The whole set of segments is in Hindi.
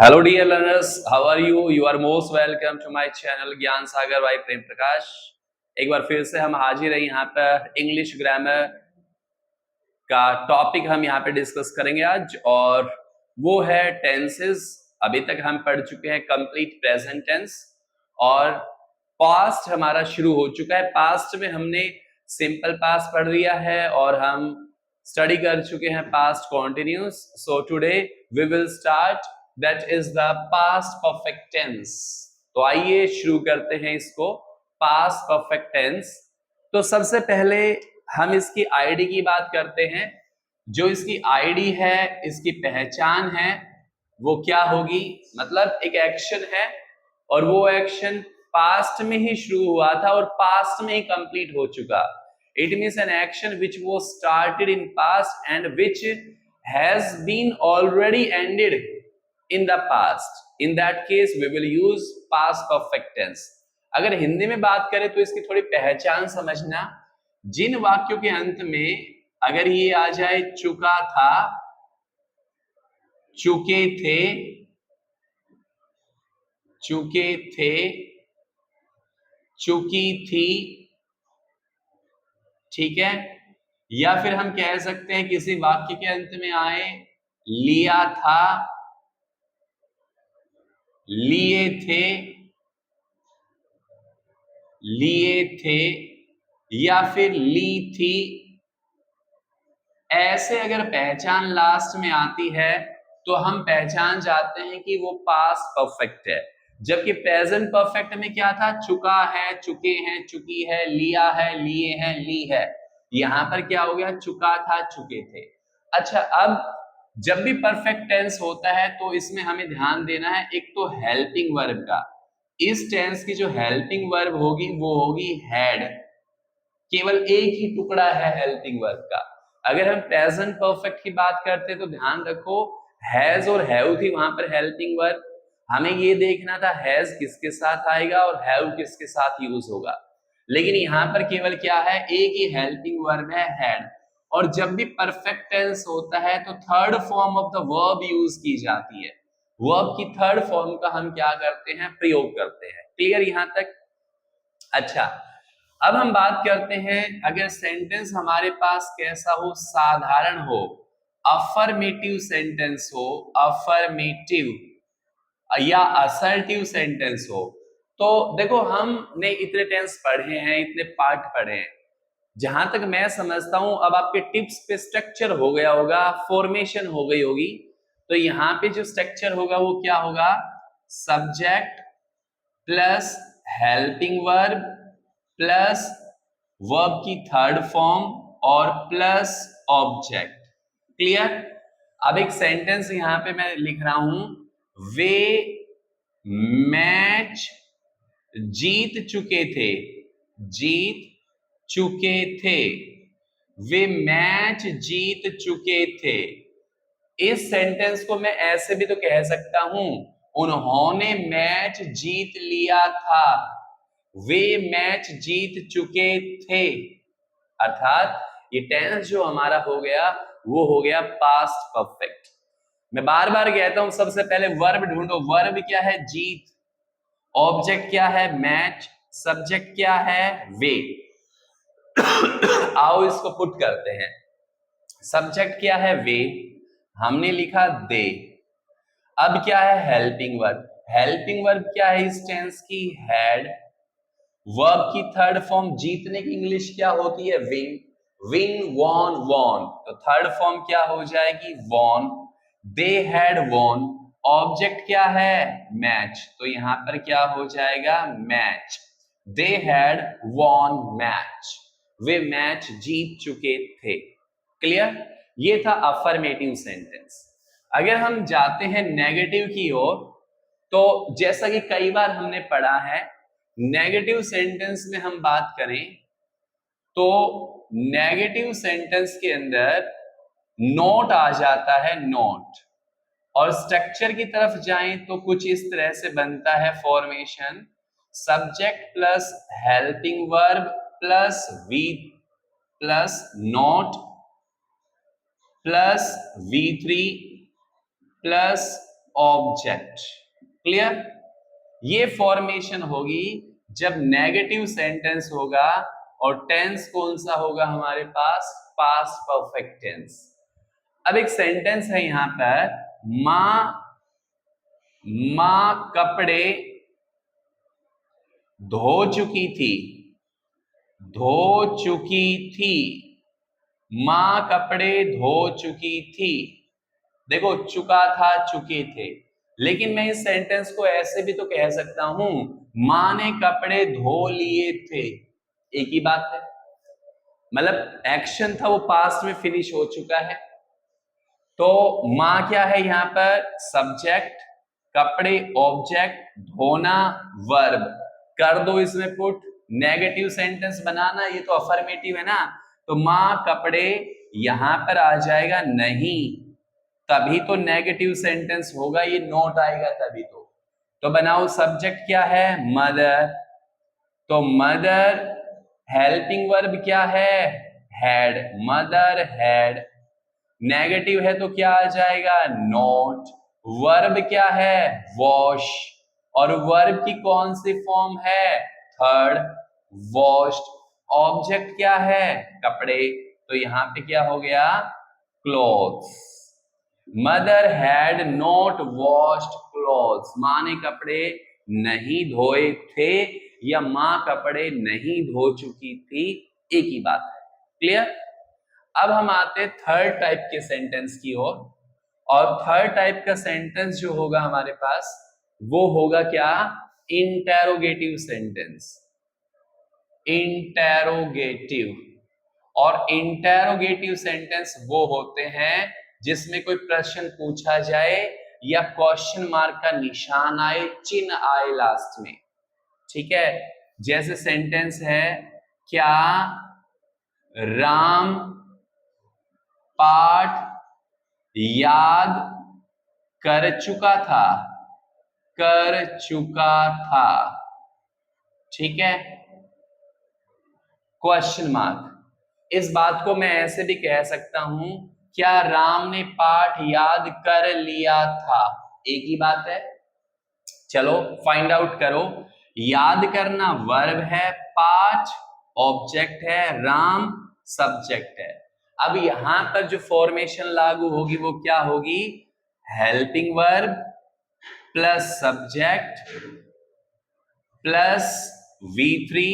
Hello dear learners, how are you? You are most welcome to my channel ज्ञान सागर भाई प्रेम प्रकाश। एक बार फिर से हम हाजिर हैं यहाँ पर इंग्लिश ग्रामर का टॉपिक हम यहाँ पे डिस्कस करेंगे आज, और वो है टेंसेस। अभी तक हम पढ़ चुके हैं कंप्लीट प्रेजेंट टेंस और पास्ट हमारा शुरू हो चुका है। पास्ट में हमने सिंपल पास्ट पढ़ लिया है और हम स्टडी कर चुके हैं past continuous. So today we will start that is the past perfect tense. तो आइए शुरू करते हैं इसको, पास्ट परफेक्ट टेंस। तो सबसे पहले हम इसकी आईडी की बात करते हैं। जो इसकी आईडी है, इसकी पहचान है, वो क्या होगी? मतलब एक एक्शन है और वो एक्शन पास्ट में ही शुरू हुआ था और पास्ट में ही कंप्लीट हो चुका। It means an action which वो started in past and which has been already ended in the past. In that case we will use past perfect tense. अगर हिंदी में बात करें तो इसकी थोड़ी पहचान समझना। जिन वाक्यों के अंत में अगर ये आ जाए चुका था, चुके थे, चुके थे, चुकी थी, ठीक है, या फिर हम कह सकते हैं किसी वाक्य के अंत में आए लिया था, लिए थे, लिए थे, या फिर ली थी, ऐसे अगर पहचान लास्ट में आती है तो हम पहचान जाते हैं कि वो पास्ट परफेक्ट है। जबकि प्रेजेंट परफेक्ट में क्या था? चुका है, चुके हैं, चुकी है, लिया है, लिए हैं, ली है। यहां पर क्या हो गया? चुका था, चुके थे। अच्छा, अब जब भी परफेक्ट टेंस होता है तो इसमें हमें ध्यान देना है एक तो हेल्पिंग वर्ब का। इस टेंस की जो हेल्पिंग वर्ब होगी वो होगी हैड। केवल एक ही टुकड़ा है हेल्पिंग वर्ब का। अगर हम प्रेजेंट परफेक्ट की बात करते तो ध्यान रखो हैज और हैव थी वहां पर हेल्पिंग वर्ब। हमें ये देखना था हैज किसके साथ आएगा और हैव किसके साथ यूज होगा। लेकिन यहाँ पर केवल क्या है? एक ही हेल्पिंग वर्ब है, हैड। और जब भी परफेक्ट टेंस होता है तो third form of the verb use की जाती है। वर्ब की थर्ड फॉर्म का हम क्या करते हैं? प्रयोग करते हैं। क्लियर यहां तक? अच्छा, अब हम बात करते हैं अगर सेंटेंस हमारे पास कैसा हो? साधारण हो, अफर्मेटिव सेंटेंस हो, अफर्मेटिव या असर्टिव सेंटेंस हो। तो देखो, हमने इतने टेंस पढ़े हैं, इतने पार्ट पढ़े हैं, जहां तक मैं समझता हूं अब आपके टिप्स पे स्ट्रक्चर हो गया होगा, फॉर्मेशन हो गई होगी। तो यहाँ पे जो स्ट्रक्चर होगा वो क्या होगा? Subject plus helping verb plus verb की थर्ड फॉर्म और प्लस ऑब्जेक्ट। क्लियर? अब एक सेंटेंस यहां पे मैं लिख रहा हूं, वे मैच जीत चुके थे, जीत चुके थे, वे मैच जीत चुके थे। इस सेंटेंस को मैं ऐसे भी तो कह सकता हूं, उन्होंने मैच जीत लिया था, वे मैच जीत चुके थे। अर्थात ये टेंस जो हमारा हो गया वो हो गया पास्ट परफेक्ट। मैं बार बार कहता हूं, सबसे पहले वर्ब ढूंढो। वर्ब क्या है? जीत। ऑब्जेक्ट क्या है? मैच। सब्जेक्ट क्या है? वे। आओ इसको पुट करते हैं। सब्जेक्ट क्या है? वे। हमने लिखा दे। अब क्या है? Helping verb. हेल्पिंग वर्ब क्या है इस टेंस की? हैड। वर्ब की थर्ड फॉर्म जीतने की इंग्लिश क्या होती है? विन। Win, won, won. तो थर्ड फॉर्म क्या हो जाएगी? Won. They had won. Object क्या है? मैच। तो यहां पर क्या हो जाएगा? Match. They had won match. वे मैच जीत चुके थे। क्लियर? ये था अफर्मेटिव सेंटेंस। अगर हम जाते हैं नेगेटिव की ओर, तो जैसा कि कई बार हमने पढ़ा है, नेगेटिव सेंटेंस में हम बात करें तो नेगेटिव सेंटेंस के अंदर नोट आ जाता है, नोट। और स्ट्रक्चर की तरफ जाएं तो कुछ इस तरह से बनता है formation, subject plus helping verb plus we plus not plus V3 plus object. Clear? ये फॉर्मेशन होगी जब नेगेटिव सेंटेंस होगा और टेंस कौन सा होगा हमारे पास? Past perfect tense. अब एक सेंटेंस है यहां पर, मां कपड़े धो चुकी थी, धो चुकी थी, मां कपड़े धो चुकी थी। देखो, चुका था, चुके थे, लेकिन मैं इस सेंटेंस को ऐसे भी तो कह सकता हूं, मां ने कपड़े धो लिए थे। एक ही बात है, मतलब एक्शन था वो पास्ट में फिनिश हो चुका है। तो मां क्या है यहां पर? सब्जेक्ट, कपड़े ऑब्जेक्ट, धोना वर्ब। कर दो इसमें पुट, नेगेटिव सेंटेंस बनाना, ये तो अफर्मेटिव है ना, तो मां कपड़े यहां पर आ जाएगा नहीं, तभी तो नेगेटिव सेंटेंस होगा, ये नॉट आएगा तभी तो बनाओ सब्जेक्ट क्या है? मदर। तो मदर, हेल्पिंग वर्ब क्या है? Had, mother had. नेगेटिव है तो क्या आ जाएगा? नॉट। वर्ब क्या है? वॉश, और वर्ब की कौन सी फॉर्म है? Third, washed. ऑब्जेक्ट क्या है? कपड़े, तो यहां पे क्या हो गया? Clothes. Mother had not washed clothes, मां ने कपड़े नहीं धोए थे, या मां कपड़े नहीं धो चुकी थी, एक ही बात है। क्लियर? अब हम आते थर्ड टाइप के सेंटेंस की ओर, और थर्ड टाइप का सेंटेंस जो होगा हमारे पास वो होगा क्या? Interrogative sentence. इंटेरोगेटिव, और इंटेरोगेटिव सेंटेंस वो होते हैं जिसमें कोई प्रश्न पूछा जाए या क्वेश्चन मार्क का निशान आए, चिन्ह आए लास्ट में। ठीक है? जैसे सेंटेंस है, क्या राम पाठ याद कर चुका था? कर चुका था। ठीक है? Question mark. इस बात को मैं ऐसे भी कह सकता हूं, क्या राम ने पाठ याद कर लिया था? एक ही बात है। चलो फाइंड आउट करो। याद करना वर्ब है, पाठ ऑब्जेक्ट है, राम सब्जेक्ट है। अब यहां पर जो फॉर्मेशन लागू होगी वो क्या होगी? Helping verb plus subject plus V3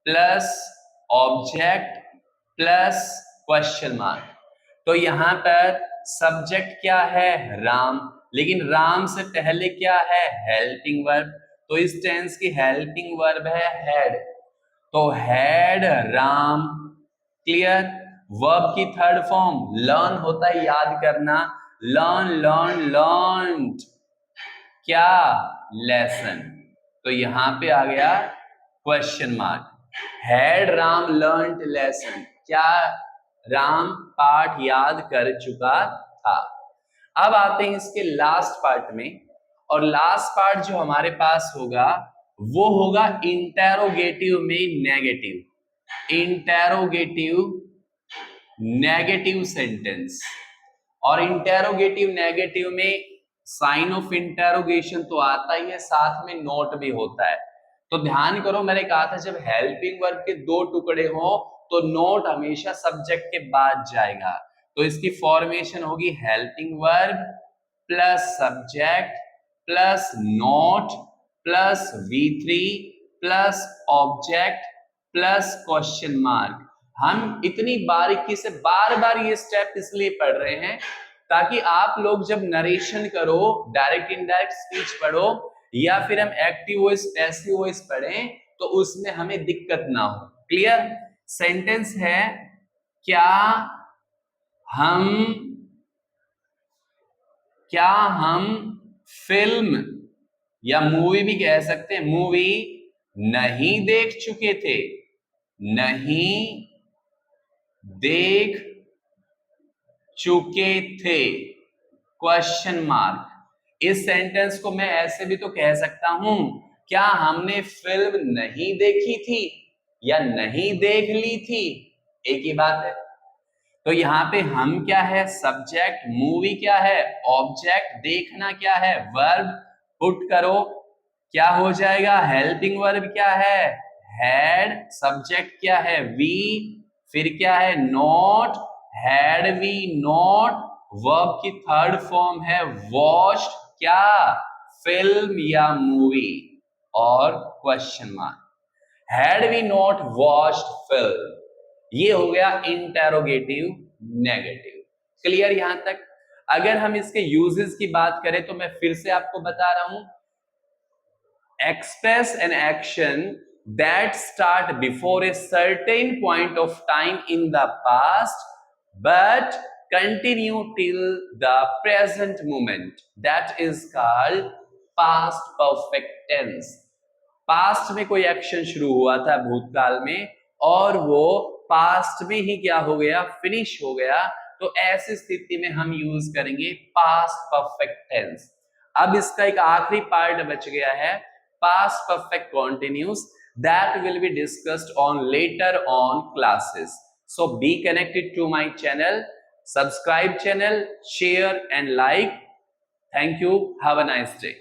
plus object plus question mark. तो यहां पर सब्जेक्ट क्या है? राम, लेकिन राम से पहले क्या है? हेल्पिंग वर्ब, तो इस टेंस की हेल्पिंग वर्ब है हैड, तो हैड राम। क्लियर? वर्ब की थर्ड फॉर्म लर्न होता है, याद करना, लर्न लर्न लर्नड, क्या? लेसन। तो यहां पे आ गया question mark. Had Ram learned lesson, क्या राम पाठ याद कर चुका था? अब आते हैं इसके लास्ट पार्ट में, और लास्ट पार्ट जो हमारे पास होगा वो होगा इंटेरोगेटिव में नेगेटिव। इंटेरोगेटिव नेगेटिव सेंटेंस, और इंटेरोगेटिव नेगेटिव में साइन ऑफ इंटेरोगेशन तो आता ही है, साथ में नोट भी होता है। तो ध्यान करो, मैंने कहा था जब हेल्पिंग वर्ब के दो टुकड़े हो तो नोट हमेशा सब्जेक्ट के बाद जाएगा, तो इसकी फॉर्मेशन होगी helping verb plus subject plus not plus V3 plus object plus question mark. हम इतनी बारीकी से बार बार ये स्टेप इसलिए पढ़ रहे हैं ताकि आप लोग जब नरेशन करो, डायरेक्ट इनडायरेक्ट स्पीच पढ़ो, या फिर हम एक्टिव वॉइस पैसिव वॉइस पढ़ें, तो उसमें हमें दिक्कत ना हो। क्लियर? सेंटेंस है, क्या हम फिल्म या मूवी भी कह सकते हैं, मूवी नहीं देख चुके थे? नहीं देख चुके थे, क्वेश्चन मार्क। इस सेंटेंस को मैं ऐसे भी तो कह सकता हूं, क्या हमने फिल्म नहीं देखी थी या नहीं देख ली थी? एक ही बात है। तो यहाँ पे हम क्या है, सब्जेक्ट, मूवी क्या है, ऑब्जेक्ट, देखना क्या है, वर्ब, पुट करो, क्या हो जाएगा, हेल्पिंग वर्ब क्या है, हैड, सब्जेक्ट क्या है, वी, फिर क्या है, not, had we not, verb की थर्ड फॉर्म है वॉच्ड, क्या, फिल्म या मूवी, और question mark, had we not watched film, ये हो गया इंटेरोगेटिव नेगेटिव। क्लियर यहां तक? अगर हम इसके यूजेस की बात करें तो मैं फिर से आपको बता रहा हूं, express an action that start before a certain point of time in the past but continue till the present moment, that is called past perfect tense। Past में कोई एक्शन शुरू हुआ था भूतकाल में और वो पास्ट में ही क्या हो गया, फिनिश हो गया, तो ऐसी स्थिति में हम यूज करेंगे पास्ट परफेक्ट टेंस। अब इसका एक आखिरी पार्ट बच गया है, past perfect continuous, that will be discussed on later on classes, so be connected to my channel, subscribe channel, share and like. Thank you, have a nice day.